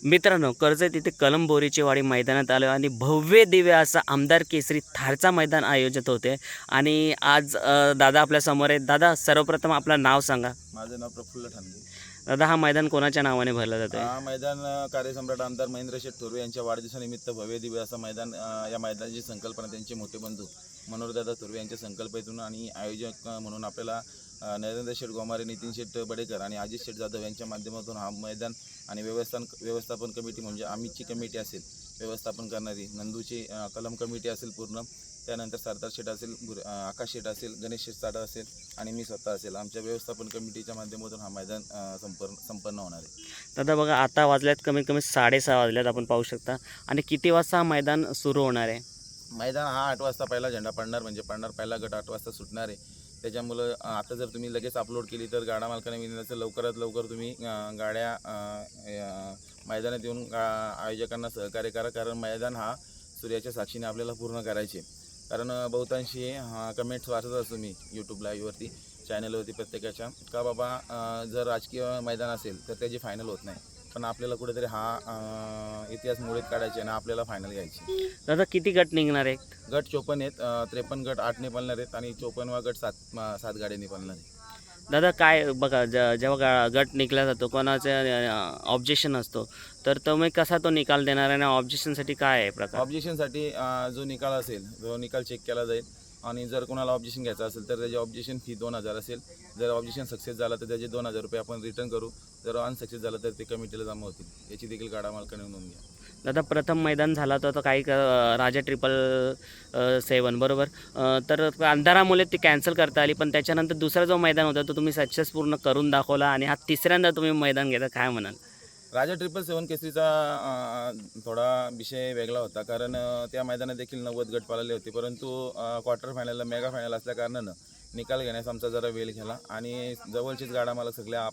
मित्रांनो, कर्जत इथे कलम बोरीची वाडी मैदानात आलो आणि भव्य दिव्य असा आमदार केसरी थारचा मैदान आयोजित होते आणि आज दादा आपल्या समोर आहेत. दादा, सर्वप्रथम आपलं नाव सांगा. माझं नाव प्रफुल्ल ठाणगे. दादा, हा मैदान कोणाच्या नावाने भरलं जातं? हा मैदान कार्यसम्राट आमदार महेंद्र शेठ थोरवे यांच्या वाढदिवसानिमित्त भव्य दिव्य असं मैदान, या मैदानाची संकल्पना त्यांचे मोठे बंधू मनोहरदादा थोरवे यांच्या संकल्पनेतून आणि आयोजक म्हणून आपल्याला नरेंद्र शेठ गोमारे, नितीन शेठ बडेकर आणि अजित शेठ जाधव यांच्या माध्यमातून हा मैदान आणि व्यवस्थापन कमिटी म्हणजे आम्हीची कमिटी असेल, व्यवस्थापन करणारी नंदूची कलम कमिटी असेल पूर्ण, त्यानंतर सरदार शेठ असेल, आकाश शेठ असेल, गणेश शेठ साडा असेल आणि मी स्वतः असेल, आमच्या व्यवस्थापन कमिटीच्या माध्यमातून हा मैदान संपन्न होणार आहे. दादा बघा, आता वाजल्यात कमीत कमी 6:30 वाजल्यात, आपण पाहू शकता. आणि किती वाजता हा मैदान सुरू होणार आहे? मैदान हा 8 वाजता पहिला झेंडा पडणार, म्हणजे पडणार पहिला गट 8 वाजता सुटणार आहे. त्याच्यामुळं आता जर तुम्ही लगेच अपलोड केली तर गाडा मालकाने विनंती, लवकरात लवकर तुम्ही गाड्या मैदानात येऊन आयोजकांना सहकार्य करा, कारण मैदान हा सूर्याच्या साक्षीने आपल्याला पूर्ण करायचे. कारण बहुतांशी कमेंट्स वाचत असतो मी यूट्यूब लाईव्हवरती, चॅनलवरती प्रत्येकाच्या, का बाबा जर राजकीय मैदान असेल तर त्याची फायनल होत नाही, पण आपल्याला कुठेतरी हा इतिहास मुळीत काढायचे आणि आपल्याला फायनल घ्यायची. दादा, किती गट निघणार आहे? गट 54 आहेत. 53 गट 8ने पळणार आहेत आणि 54वा गट 7 गाड्यांनी पळणार आहे. दादा, काय बघा, जेव्हा गट निघला जातो, कोणाचं ऑब्जेक्शन असतो, तर तुम्ही कसा तो निकाल देणार आणि ऑब्जेक्शनसाठी काय आहे प्रकार? ऑब्जेक्शनसाठी जो निकाल असेल, जो निकाल चेक केला जाईल आणि जर कोणाला ऑब्जेक्शन घ्यायचं असेल तर त्याची ऑब्जेक्शन फी 2000 असेल. जर ऑब्जेक्शन सक्सेस झाला तर त्याचे 2000 रुपये आपण रिटर्न करू. जर अनसक्सेस झालं तर ते कमिटीला जमा होतील. याची देखील गाडा मालकाने नोंद घ्या. दादा, प्रथम मैदान झाला तर काही राजा 777 बरोबर, तर अंधारामुळे ती कॅन्सल करता आली, पण त्याच्यानंतर दुसरा जो मैदान होता तो तुम्ही सक्सेस पूर्ण करून दाखवला आणि हा तिसऱ्यांदा तुम्ही मैदान घेता, काय म्हणाल? राजा 777 केसरीचा थोडा विषय वेगळा होता, कारण त्या मैदानात देखील 90 गट पळाले होते, परंतु क्वार्टर फायनलला मेगा फायनल असल्याकारणानं निकाल घेण्यास आमचा जरा वेळ गेला आणि जवळचेच गाडा मालक, सगळ्या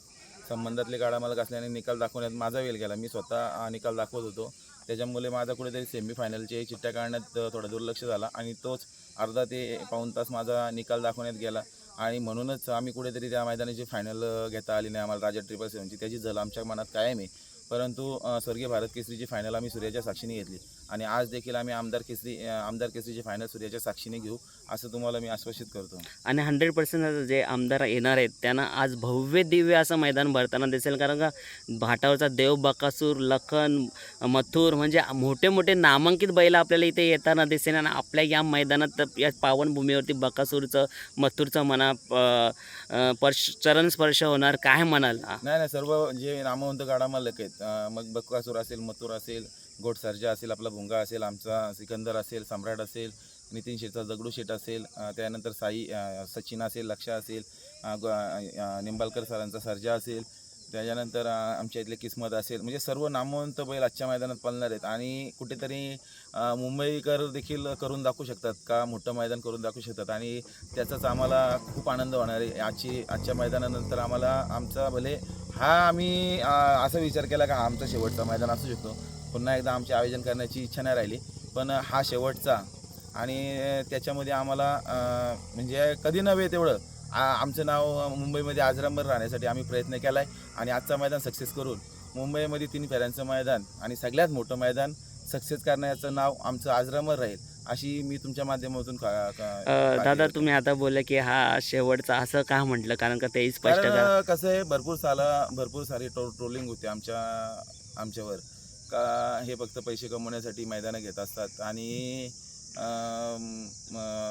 संबंधातले गाडा मालक असल्याने निकाल दाखवण्यात माझा वेळ गेला. मी स्वतः निकाल दाखवत होतो, त्याच्यामुळे माझा कुठेतरी सेमीफायनलचे चिठ्ठ्या काढण्यात थोडा दुर्लक्ष झाला आणि तोच अर्धा ते पाऊण तास माझा निकाल दाखवण्यात गेला आणि म्हणूनच आम्ही कुठेतरी त्या मैदानाची फायनल घेता आली नाही आम्हाला. राजा 777ची त्याची झल आमच्या मनात कायम आहे, परंतु स्वर्गीय भारत केसरीची फायनल आम्ही सूर्याच्या साक्षीने घेतली आणि आज देखील आम्ही आमदार केसरीची फायनल सूर्याच्या साक्षीने घेऊ, असं तुम्हाला मी आश्वासित करतो. आणि 100% जे आमदार येणार आहेत त्यांना आज भव्य दिव्य असं मैदान भरताना दिसेल, कारण का भाटावरचा देव, बकासूर, लखन, मथुर, म्हणजे मोठे मोठे नामांकित बैल आपल्याला इथे येताना दिसेल आणि आपल्या या मैदानात, या पावनभूमीवरती बकासूरचं, मथुरचं म्हणा चरण स्पर्श होणार, काय म्हणाल? नाही, सर्व जे नामवंत गाडा मालक आहेत, मग बकासूर असेल, मथुर असेल, गोट सर्जा असेल, आपला भुंगा असेल, आमचा सिकंदर असेल, सम्राट असेल, नितीन शेठचा दगडू शेठ असेल, त्यानंतर सचिन असेल, लक्ष असेल, निंबाळकर सरांचा सर्जा असेल, त्याच्यानंतर आमच्या इथले किस्मत असेल, म्हणजे सर्व नामवंत बैल आजच्या मैदानात पळणार आहेत आणि कुठेतरी मुंबईकर देखील करून दाखवू शकतात का, मोठं मैदान करून दाखवू शकतात आणि त्याचाच आम्हाला खूप आनंद होणार आहे. आजच्या मैदानानंतर आम्हाला आमचा भले आम्ही असा विचार केला का आमचा शेवटचा मैदान असू शकतो, पुन्हा एकदा आमचे आयोजन करण्याची इच्छा नाही राहिली, पण हा शेवटचा आणि त्याच्यामध्ये आम्हाला म्हणजे कधी नव्हे तेवढं आमचं नाव मुंबईमध्ये आजरामर राहण्यासाठी आम्ही प्रयत्न केला आहे आणि आजचा मैदान सक्सेस करून मुंबईमध्ये 3 फेऱ्यांचं मैदान आणि सगळ्यात मोठं मैदान सक्सेस करण्याचं नाव आमचं आजरामर राहील, अशी मी तुमच्या माध्यमातून दादा, तुम्ही आता बोलले की हा शेवटचा, असं का म्हटलं? कारण का तेही स्पष्ट करा. कसं आहे, भरपूर सारी ट्रोलिंग होते आमच्यावर का हे फक्त पैसे कमवण्यासाठी मैदानं घेत असतात आणि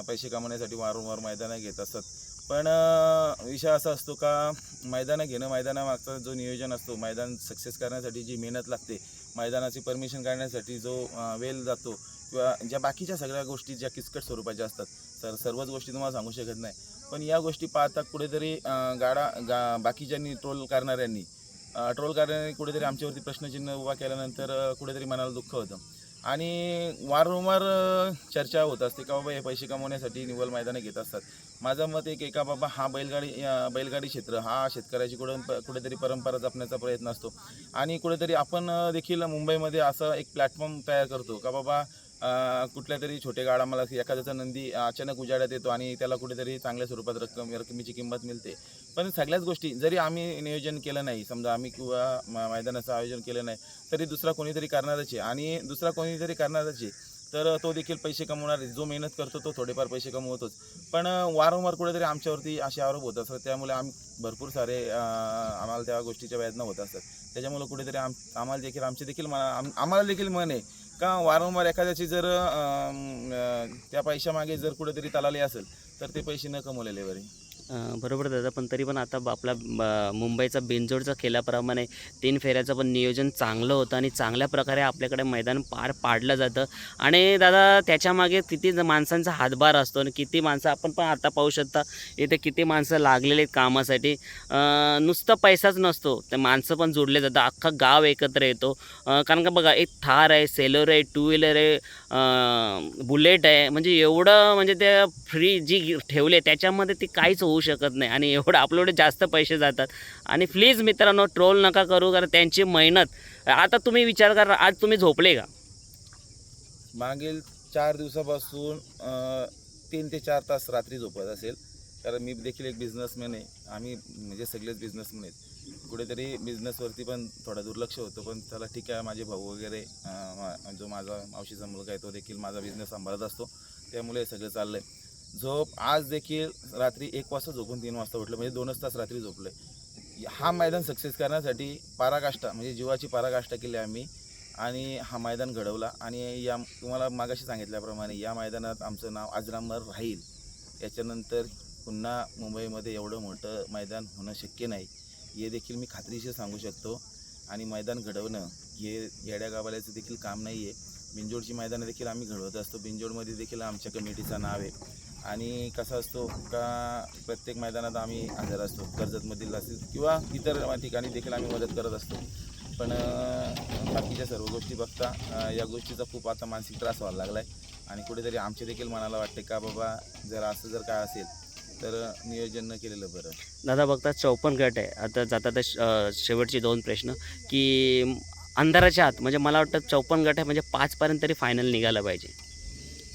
पैसे कमवण्यासाठी वारंवार मैदानं घेत असतात, पण विषय असा असतो का मैदानं घेणं, मैदानामागचा जो नियोजन असतो, मैदान सक्सेस करण्यासाठी जी मेहनत लागते, मैदानाची परमिशन काढण्यासाठी जो वेळ जातो, किंवा ज्या बाकीच्या सगळ्या गोष्टी ज्या किचकट स्वरूपाच्या असतात, सर्वच गोष्टी तुम्हाला सांगू शकत नाही, पण या गोष्टी पाहता कुठेतरी बाकीच्यांनी ट्रोल करणाऱ्यांनी कुठेतरी आमच्यावरती प्रश्नचिन्ह उभा केल्यानंतर कुठेतरी मनाला दुःख होतं आणि वारंवार चर्चा होत असते का बाबा हे पैसे कमवण्यासाठी निव्वळ मैदानं घेत असतात. माझं मत एक का बाबा हा बैलगाडी क्षेत्र हा शेतकऱ्याची कुठेतरी परंपरा जपण्याचा प्रयत्न असतो आणि कुठेतरी आपण देखील मुंबईमध्ये असं एक प्लॅटफॉर्म तयार करतो का बाबा कुठल्या तरी छोटे गाडा मला एखाद्याचा नंदी अचानक उजाड्यात येतो आणि त्याला कुठेतरी चांगल्या स्वरूपात रकमेची किंमत मिळते, पण सगळ्याच गोष्टी जरी आम्ही नियोजन केलं नाही, समजा आम्ही किंवा मैदानाचं आयोजन केलं नाही, तरी दुसरा कोणीतरी करणारच आहे आणि दुसरा कोणीतरी करणारच आहे. तर तो देखील पैसे कमवणार आहे. जो मेहनत करतो तो थोडेफार पैसे कमवतोच. पण वारंवार कुठेतरी आमच्यावरती असे आरोप होत असतात, त्यामुळे भरपूर सारे आम्हाला त्या गोष्टीच्या वेदना होत असतात. त्याच्यामुळे कुठेतरी आम्हाला देखील आम्हाला देखील मन आहे का वारंवार एखाद्याची जर त्या पैशामागे जर कुठेतरी तलाली असेल तर ते पैसे न कमवलेले बरे. बरोबर दादा, पण तरी पण आता आपला मुंबईचा बिनजोडचा केल्याप्रमाणे 3 फेऱ्याचं पण नियोजन चांगलं होतं आणि चांगल्या प्रकारे आपल्याकडे मैदान पार पाडलं जातं. आणि दादा त्याच्यामागे किती माणसांचा हातभार असतो आणि किती माणसं आपण पण आता पाहू शकता इथे किती माणसं लागलेले आहेत कामासाठी. नुसतं पैसाच नसतो, ते माणसं पण जोडले जातात, अख्खा गाव एकत्र येतो. कारण का बघा, एक थार आहे, सेलोर आहे, 2 व्हीलर आहे, बुलेट आहे, म्हणजे एवढं म्हणजे त्या फ्री जी ठेवले त्याच्यामध्ये ती काहीच होऊ शकत नाही आणि एवढं आपल्याकडे जास्त पैसे जातात. आणि प्लीज मित्रांनो, ट्रोल नका करू, कारण त्यांची मेहनत. आता तुम्ही विचार करा, आज तुम्ही झोपले का? मागील 4 दिवसापासून 3 ते 4 तास रात्री झोपत असेल, कारण मी देखील एक बिझनेसमॅन आहे. आम्ही म्हणजे सगळेच बिझनेसमॅन आहेत. कुठेतरी बिझनेसवरती पण थोडा दुर्लक्ष होतं, पण चला ठीक आहे. माझे भाऊ वगैरे जो माझा मावशीचा मुलगा आहे तो देखील माझा बिझनेस सांभाळत असतो, त्यामुळे सगळं चाललं आहे. झोप आज देखील रात्री 1 वाजता झोपून 3 वाजता उठलं, म्हणजे 2च तास रात्री झोपलं. हा मैदान सक्सेस करण्यासाठी पराकाष्ठा म्हणजे जीवाची पराकाष्ठा केली आम्ही आणि हा मैदान घडवला. आणि या तुम्हाला मागाशी सांगितल्याप्रमाणे या मैदानात आमचं नाव अजरामर राहील. याच्यानंतर पुन्हा मुंबईमध्ये एवढं मोठं मैदान होणं शक्य नाही, हे देखील मी खात्रीशीर सांगू शकतो. आणि मैदान घडवणं हे येड्या गावाल्याचं देखील काम नाही आहे. बिनजोडची मैदानं देखील आम्ही घडवत असतो. बिनजोडमध्ये देखील आमच्या कमिटीचं नाव आहे. आणि कसं असतो का प्रत्येक मैदानात आम्ही हजर असतो. कर्जतमधील असेल किंवा इतर ठिकाणी देखील आम्ही मदत करत असतो. पण बाकीच्या सर्व गोष्टी बघता या गोष्टीचा खूप आता मानसिक त्रास व्हायला लागला आहे. आणि कुठेतरी आमच्या देखील मनाला वाटते का बाबा जर असं जर काय असेल तर नियोजन न केलेलं बरं. दादा बघता 54 गट आहे. आता जाता शेवटचे 2 प्रश्न की अंधाराच्या आत, म्हणजे मला वाटतं 54 गट आहे म्हणजे 5पर्यंत तरी फायनल निघायला पाहिजे.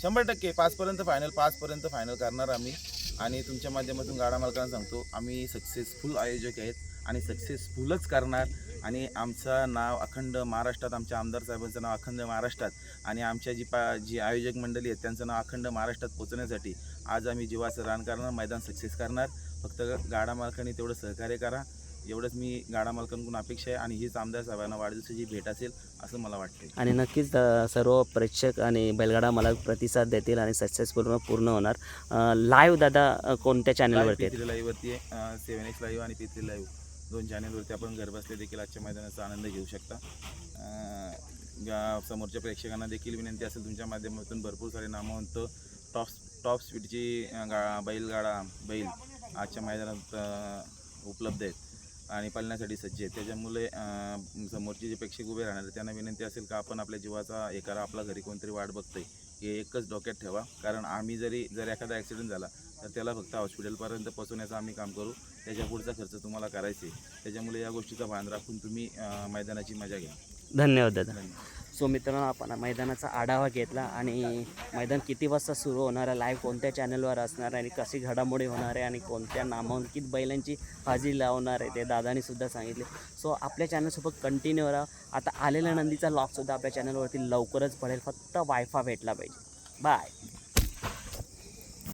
100% 5पर्यंत फायनल करणार आम्ही. आणि तुमच्या माध्यमातून गाडा मालकांना सांगतो, आम्ही सक्सेसफुल आयोजक आहेत आणि सक्सेसफुलच करणार. आणि आमचं नाव अखंड महाराष्ट्रात, आमच्या आमदार साहेबांचं नाव अखंड महाराष्ट्रात आणि आमच्या जी आयोजक मंडळी आहेत त्यांचं नाव अखंड महाराष्ट्रात पोचण्यासाठी आज आम्ही जीवाचं रान करणार, मैदान सक्सेस करणार. फक्त गाडा मालकांनी तेवढं सहकार्य करा, एवढंच मी गाडा मालकांकडून अपेक्षा आहे. आणि हीच आमदार साहेबांना वाढदिवसाची भेट असेल असं मला वाटते. आणि नक्कीच सर्व प्रेक्षक आणि बैलगाडा मला प्रतिसाद देतील आणि सक्सेसफुल पूर्ण होणार. लाईव्ह दादा कोणत्या चॅनलवरती? P3 लाईव्हवरती आहे, 7X लाईव्ह आणि P3 लाईव्ह 2 चॅनलवरती आपण घर बसले देखील आजच्या मैदानाचा आनंद घेऊ शकता. समोरच्या प्रेक्षकांना देखील विनंती असेल तुमच्या माध्यमातून भरपूर सारे नामवंत टॉप स्पीडची बैल आजच्या मैदानात उपलब्ध आहेत आणि पळण्यासाठी सज्ज आहेत. त्याच्यामुळे समोरचे जे प्रेक्षक उभे राहणार त्यांना विनंती असेल का आपण आपल्या जीवाचा हे करा, आपला घरी कोणतरी वाट बघतंय हे एकच डोक्यात ठेवा. कारण आम्ही जर एखादा ॲक्सिडेंट झाला तर त्याला फक्त हॉस्पिटलपर्यंत पोहोचवण्याचं आम्ही काम करू, त्याच्या पुढचा खर्च तुम्हाला करायचे. त्याच्यामुळे या गोष्टीचा भान राखून तुम्ही मैदानाची मजा घ्या. धन्यवाद दादा. सो मित्रांनो, आपण मैदानाचा आढावा घेतला आणि मैदान किती वाजता सुरू होणार आहे, लाईव्ह कोणत्या चॅनलवर असणार आहे आणि कशी घडामोडी होणार आहे आणि कोणत्या नामांकित बैलांची हाजी लावणार आहे ते दादानी सुद्धा सांगितले. सो आपल्या चॅनलसोबत कंटिन्यू राहा. आता आलेल्या नंदीचा लॉगसुद्धा आपल्या चॅनलवरती लवकरच पडेल, फक्त वायफा भेटला पाहिजे. बाय.